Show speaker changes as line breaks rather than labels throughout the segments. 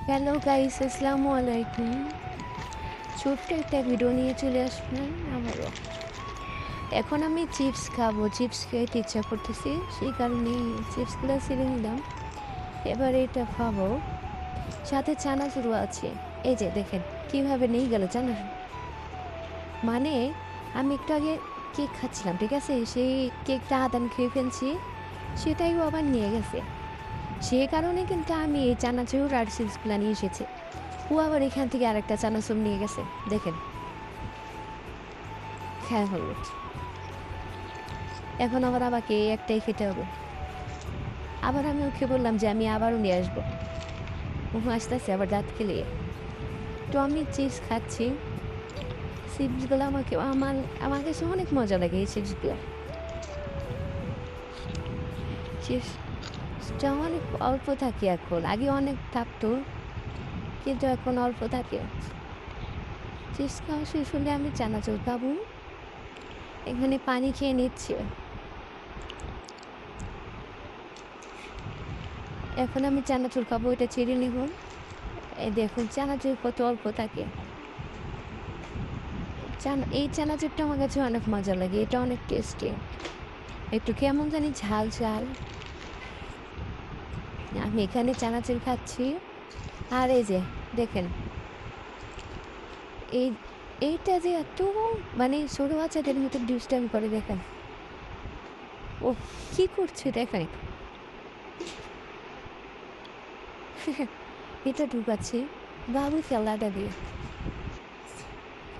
Hello guys, আসসালামু আলাইকুম। ছোট্ট একটা ভিডিও নিয়ে চলে আসলাম আবারও। এখন আমি চিপস খাবো, চিপস খেতে ইচ্ছা করতেছে, সেই কারণেই চিপসগুলো ছিঁড়ে নিলাম। এবার এটা খাবো, সাথে চানাচুরও আছে। এই যে দেখেন কীভাবে নিয়ে গেল চানাচুর। মানে আমি একটু আগে কেক খাচ্ছিলাম, ঠিক আছে, সেই কেকটা আমি খেয়ে ফেলছি, সেটাইও আবার নিয়ে গেছে। সে কারণে কিন্তু আমি এই চানাচুর আর চিপসগুলো নিয়ে এসেছি। ও আবার এখান থেকে আরেকটা চানাচুর নিয়ে গেছে, দেখেন। হ্যাঁ হলো। এখন আবার আমাকে একটাই খেতে হবে। আবার আমি ওকে বললাম যে আমি আবারও নিয়ে আসবো। ও আসতেছে আবার দাঁত খেলিয়ে। তো আমি চিপস খাচ্ছি। চিপসগুলো আমার কাছে অনেক মজা লাগে এই চিপসগুলো। চিপসটা অনেক অল্প থাকে এখন, আগে অনেক থাকতো, কিন্তু এখন অল্প থাকে। চিপস খাওয়া শেষ হলে আমি চানাচুর খাবো। এখানে পানি খেয়ে নিচ্ছি। এখন আমি চানাচুর খাবো, এটা ছেড়ে নিব। এই দেখুন চানাচুর কত অল্প থাকে। এই চানাচুরটা আমার কাছে অনেক মজা লাগে, এটা অনেক টেস্টি। একটু কেমন জানি ঝাল ঝাল। আমি এখানে চানাচুর খাচ্ছি। আর এই যে দেখেন, এই এইটা যে এত মানে ছোট বাচ্চাদের মতো দুষ্টামি করে, দেখেন ও কি করছে দেখেন। এটা ঢুকাচ্ছি বাবু খেলাটা দিয়ে,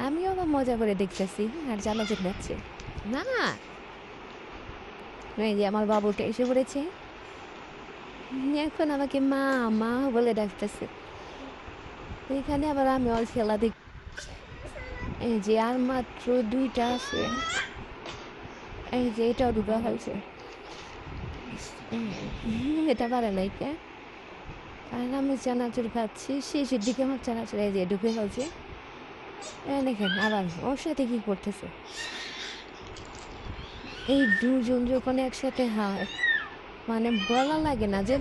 আমিও আবার মজা করে দেখতেছি আর চানাচুর খাচ্ছি। না, এই যে আমার বাবুটা এসে পড়েছে, এখন আমাকে মা মা বলে ডাকতেছে। এখানে আবার আমি ওর খেলা দেখ। এই যে আর মাত্র দুইটা আছে। এই যে এটাও ঢুকা হয়েছে। এটা পারে নাই কে, কারণ আমি চানাচুর খাচ্ছি, শেষের দিকে আমার চানাচুর এই যে ঢুকে ফেলছে। দেখেন আবার ওর সাথে কি করতেছে। এই দুজন যখন একসাথে হয়, মানে বলা লাগে না যে